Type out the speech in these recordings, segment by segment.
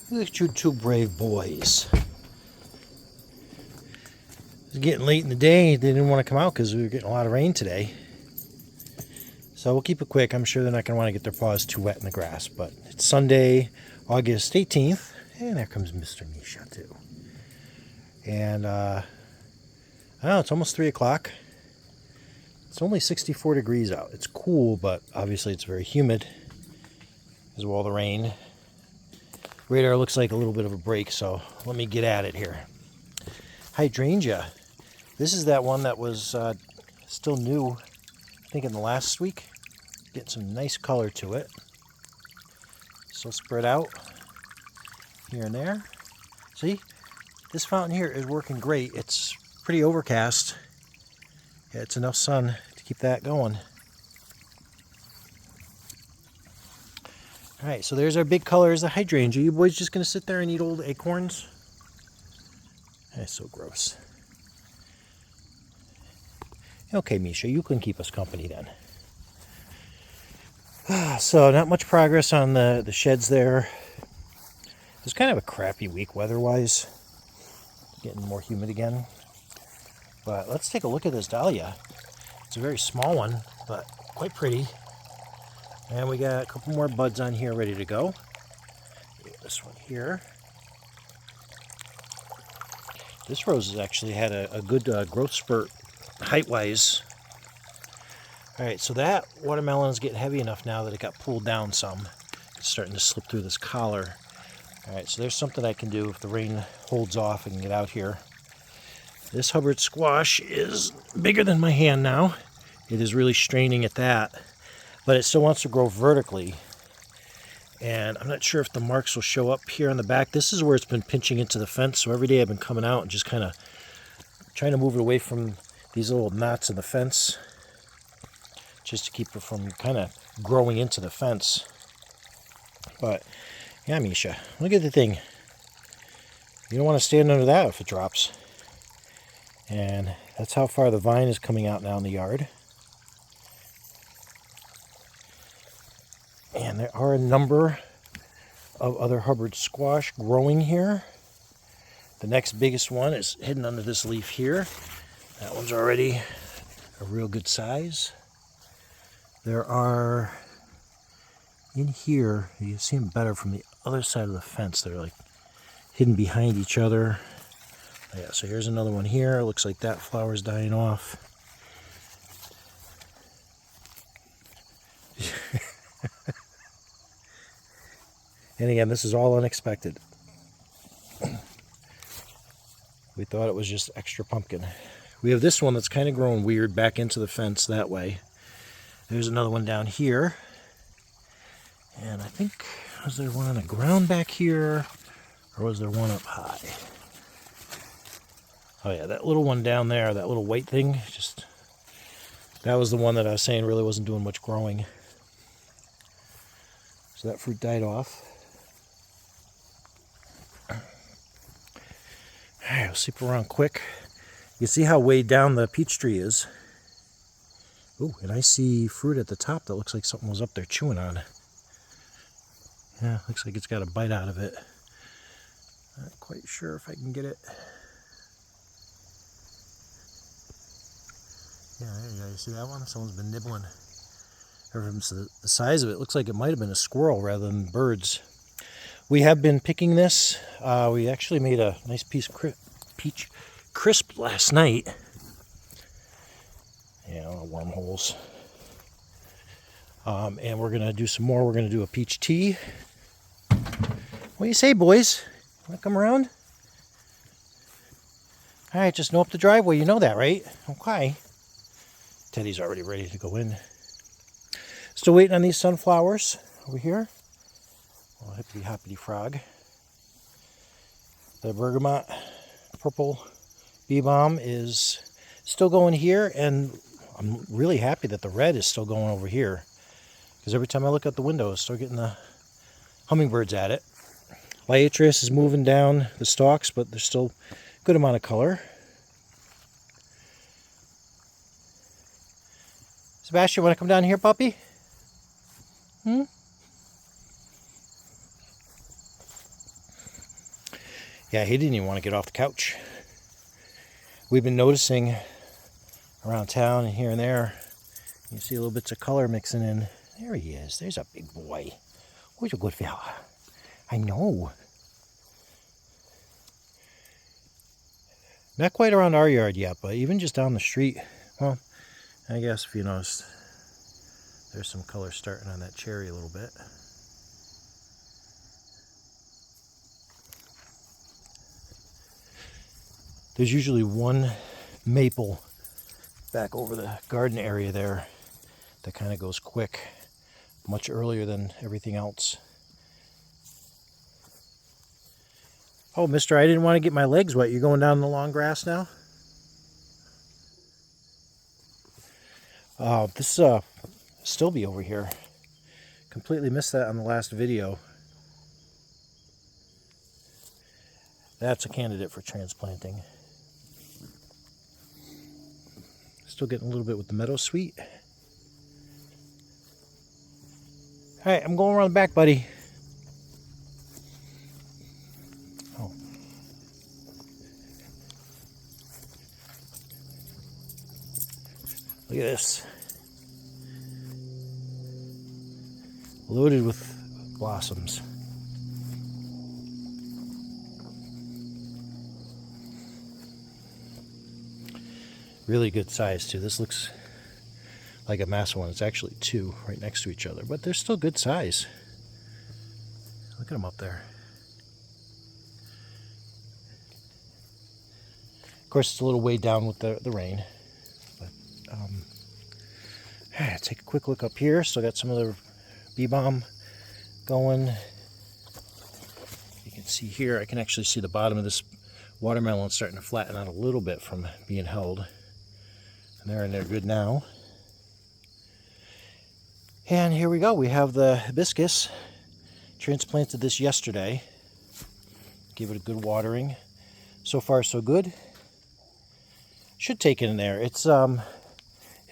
Look at you two brave boys. It's getting late in the day. They didn't want to come out because we were getting a lot of rain today. So we'll keep it quick. I'm sure they're not going to want to get their paws too wet in the grass. But it's Sunday, August 18th. And there comes Mr. Misha too. And I don't know, it's almost 3 o'clock. It's only 64 degrees out. It's cool, but obviously it's very humid because of all the rain. Radar looks like a little bit of a break, so let me get at it here. Hydrangea. This is that one that was still new, I think in the last week. Getting some nice color to it. Still spread out here and there. See, this fountain here is working great. It's pretty overcast. Yeah, it's enough sun to keep that going. Alright, so there's our big colors, the hydrangea. You boys just going to sit there and eat old acorns? That's so gross. Okay, Misha, you can keep us company then. So, not much progress on the sheds there. It was kind of a crappy week weather-wise. Getting more humid again. But let's take a look at this dahlia. It's a very small one, but quite pretty. And we got a couple more buds on here ready to go. This one here. This rose has actually had a good growth spurt height-wise. Alright, so that watermelon is getting heavy enough now that it got pulled down some. It's starting to slip through this collar. Alright, so there's something I can do if the rain holds off. I can get out here. This Hubbard squash is bigger than my hand now. It is really straining at that. But it still wants to grow vertically. And I'm not sure if the marks will show up here on the back. This is where it's been pinching into the fence. So every day I've been coming out and just kind of trying to move it away from these little knots in the fence. Just to keep it from kind of growing into the fence. But, yeah, Misha, look at the thing. You don't want to stand under that if it drops. And that's how far the vine is coming out now in the yard. And there are a number of other Hubbard squash growing here. The next biggest one is hidden under this leaf here. That one's already a real good size. There are, in here, you can see them better from the other side of the fence. They're like hidden behind each other. Yeah, so here's another one here. Looks like that flower's dying off. And again, this is all unexpected. We thought it was just extra pumpkin. We have this one that's kind of growing weird back into the fence that way. There's another one down here. And I think, was there one on the ground back here? Or was there one up high? Oh yeah, that little one down there, that little white thing, that was the one that I was saying really wasn't doing much growing. So that fruit died off. Alright, we'll sweep around quick. You can see how way down the peach tree is. Ooh, and I see fruit at the top that looks like something was up there chewing on. Yeah, looks like it's got a bite out of it. Not quite sure if I can get it. Yeah, there you go. You see that one? Someone's been nibbling. From the size of it, looks like it might have been a squirrel rather than birds. We have been picking this. We actually made a nice piece of peach crisp last night. Yeah, wormholes. And we're going to do some more. We're going to do a peach tea. What do you say, boys? Want to come around? All right, just know up the driveway. You know that, right? Okay. Teddy's already ready to go in. Still waiting on these sunflowers over here. Oh, hippity hoppity frog. The bergamot purple bee balm is still going here, and I'm really happy that the red is still going over here. Because every time I look out the window, I start getting the hummingbirds at it. Liatris is moving down the stalks, but there's still a good amount of color. Sebastian, want to come down here, puppy? Yeah, he didn't even want to get off the couch. We've been noticing around town and here and there, you see little bits of color mixing in. There he is. There's a big boy. Where's a good fella? I know. Not quite around our yard yet, but even just down the street. Well, I guess if you notice, there's some color starting on that cherry a little bit. There's usually one maple back over the garden area there that kind of goes quick, much earlier than everything else. Oh, mister, I didn't want to get my legs wet. You're going down the long grass now? This still be over here. Completely missed that on the last video. That's a candidate for transplanting. Still getting a little bit with the meadow sweet. All right, I'm going around the back, buddy. Oh. Look at this. Loaded with blossoms. Really good size too. This looks like a massive one. It's actually two right next to each other, but they're still good size. Look at them up there. Of course, it's a little way down with the rain, but take a quick look up here. Still got some of the bee balm going. You can see here, I can actually see the bottom of this watermelon starting to flatten out a little bit from being held. And they're good now. And here we go. We have the hibiscus. Transplanted this yesterday. Give it a good watering. So far, so good. Should take it in there. It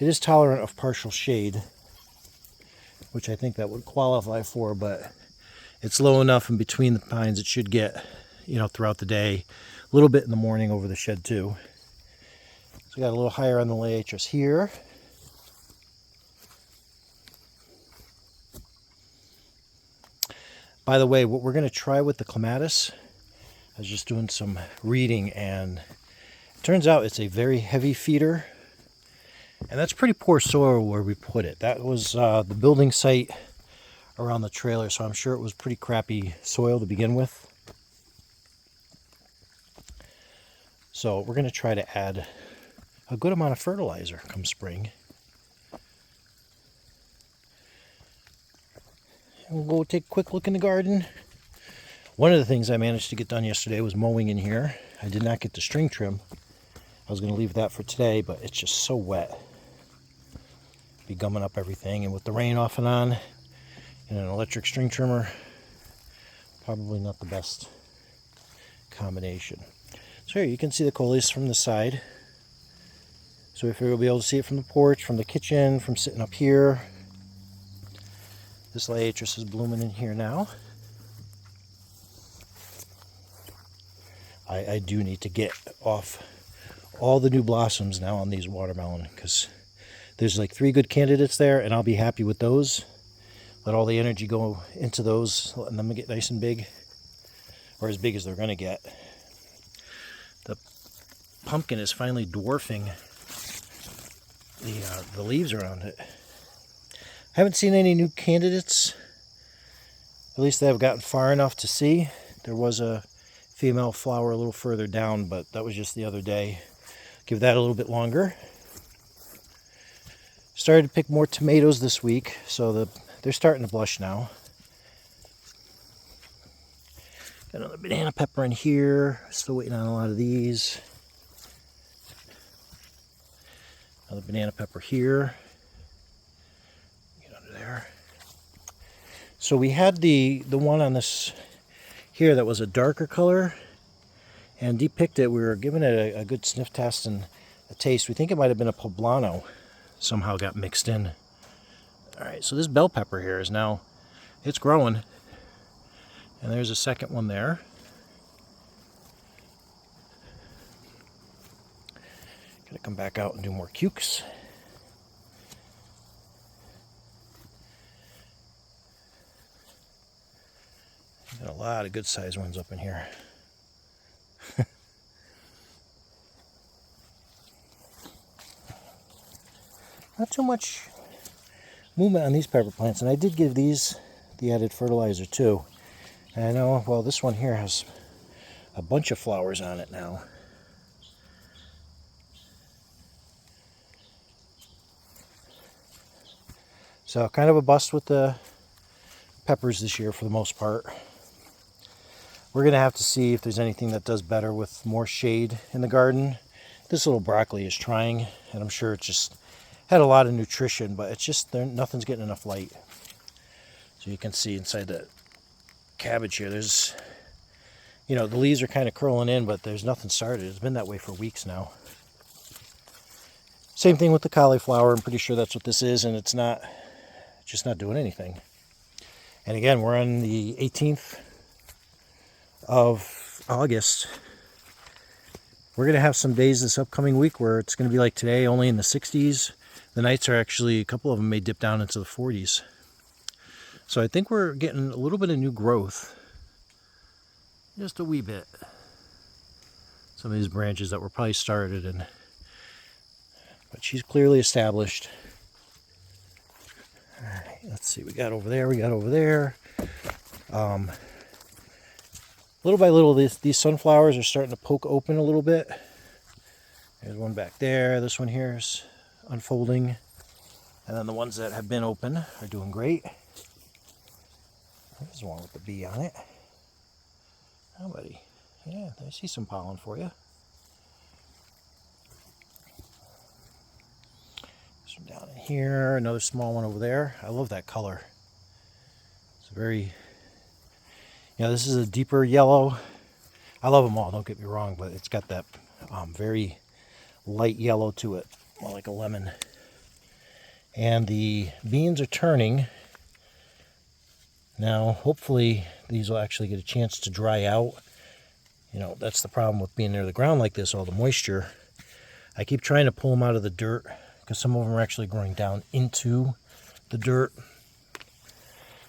is tolerant of partial shade, which I think that would qualify for, but it's low enough in between the pines it should get, throughout the day. A little bit in the morning over the shed too. So we got a little higher on the liatris here. By the way, what we're going to try with the clematis, I was just doing some reading, and it turns out it's a very heavy feeder. And that's pretty poor soil where we put it. That was the building site around the trailer, so I'm sure it was pretty crappy soil to begin with. So we're going to try to add a good amount of fertilizer come spring. And we'll go take a quick look in the garden. One of the things I managed to get done yesterday was mowing in here. I did not get the string trim. I was going to leave that for today, but it's just so wet. Be gumming up everything, and with the rain off and on, and an electric string trimmer, probably not the best combination. So here you can see the coleus from the side. So if you'll be able to see it from the porch, from the kitchen, from sitting up here. This liatris is blooming in here now. I do need to get off all the new blossoms now on these watermelon, because there's like 3 good candidates there, and I'll be happy with those. Let all the energy go into those, letting them get nice and big, or as big as they're going to get. The pumpkin is finally dwarfing the leaves around it. I haven't seen any new candidates. At least they have gotten far enough to see. There was a female flower a little further down, but that was just the other day. Give that a little bit longer. Started to pick more tomatoes this week, so they're starting to blush now. Got another banana pepper in here. Still waiting on a lot of these. Another banana pepper here. Get under there. So we had the one on this here that was a darker color, and Dee picked it. We were giving it a good sniff test and a taste. We think it might have been a poblano. Somehow got mixed in. Alright, so this bell pepper here is now, it's growing. And there's a second one there. come back out and do more cukes. Got a lot of good sized ones up in here. Not too much movement on these pepper plants, and I did give these the added fertilizer too. And I know, well, this one here has a bunch of flowers on it now. So kind of a bust with the peppers this year for the most part. We're going to have to see if there's anything that does better with more shade in the garden. This little broccoli is trying, and I'm sure it just had a lot of nutrition, but it's just nothing's getting enough light. So you can see inside the cabbage here, there's, you know, the leaves are kind of curling in, but there's nothing started. It's been that way for weeks now. Same thing with the cauliflower. I'm pretty sure that's what this is, and it's just not doing anything. And again, we're on the 18th of August. We're going to have some days this upcoming week where it's going to be like today, only in the 60s. The nights are actually, a couple of them may dip down into the 40s. So I think we're getting a little bit of new growth. Just a wee bit. Some of these branches that were probably started, but she's clearly established. All right, let's see, we got over there. Little by little, these sunflowers are starting to poke open a little bit. There's one back there. This one here is unfolding. And then the ones that have been open are doing great. There's one with the bee on it. Oh, buddy. Yeah, I see some pollen for you. This one down in here. Another small one over there. I love that color. It's very... Yeah, this is a deeper yellow. I love them all, don't get me wrong, but it's got that very light yellow to it, more like a lemon. And the beans are turning. Now, hopefully, these will actually get a chance to dry out. You know, that's the problem with being near the ground like this, all the moisture. I keep trying to pull them out of the dirt because some of them are actually growing down into the dirt.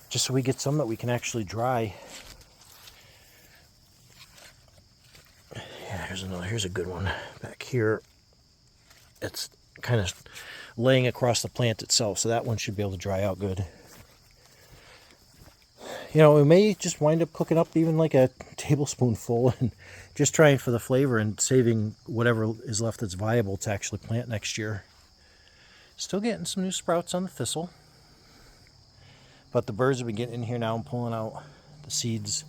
Just so we get some that we can actually dry. Yeah, here's a good one back here. It's kind of laying across the plant itself, so that one should be able to dry out good. You know, we may just wind up cooking up even like a tablespoonful and just trying for the flavor and saving whatever is left that's viable to actually plant next year. Still getting some new sprouts on the thistle, but the birds have been getting in here now and pulling out the seeds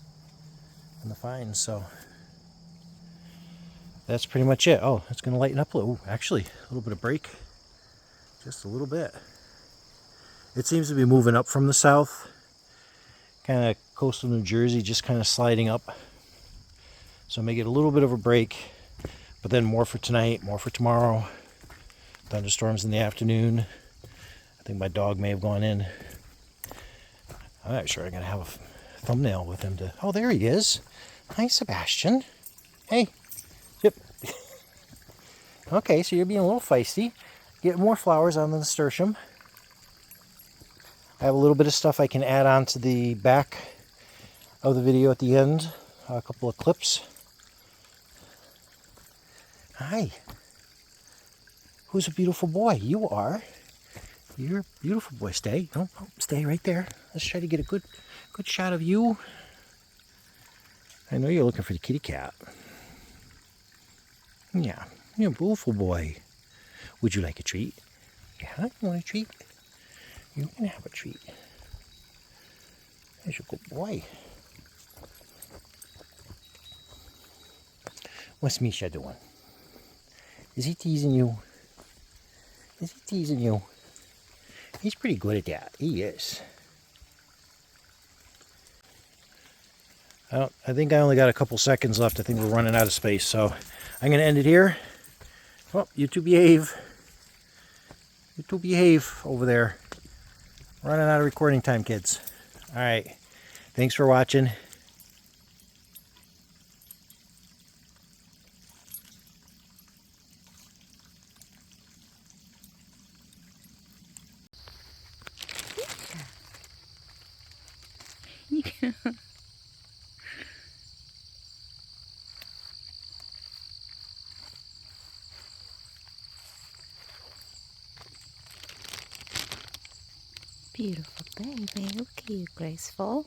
and the vines, so that's pretty much it. Oh, it's going to lighten up a little. Ooh, actually, a little bit of break. Just a little bit. It seems to be moving up from the south. Kind of coastal New Jersey, just kind of sliding up. So I may get a little bit of a break, but then more for tonight, more for tomorrow. Thunderstorms in the afternoon. I think my dog may have gone in. I'm not sure I'm going to have a thumbnail with him to... Oh, there he is. Hi, Sebastian. Hey. Yep. Okay, so you're being a little feisty. Get more flowers on the nasturtium. I have a little bit of stuff I can add on to the back of the video at the end. A couple of clips. Hi. Who's a beautiful boy? You are. You're a beautiful boy. Stay. No, stay right there. Let's try to get a good shot of you. I know you're looking for the kitty cat. Yeah, you're a beautiful boy. Would you like a treat? Yeah, you want a treat? You're going to have a treat. There's a good boy. What's Misha doing? Is he teasing you? Is he teasing you? He's pretty good at that. He is. I think I only got a couple seconds left. I think we're running out of space, so I'm going to end it here. Oh, you two behave. You two behave over there. Running out of recording time, kids. All right. Thanks for watching. Beautiful baby. Look at you, graceful.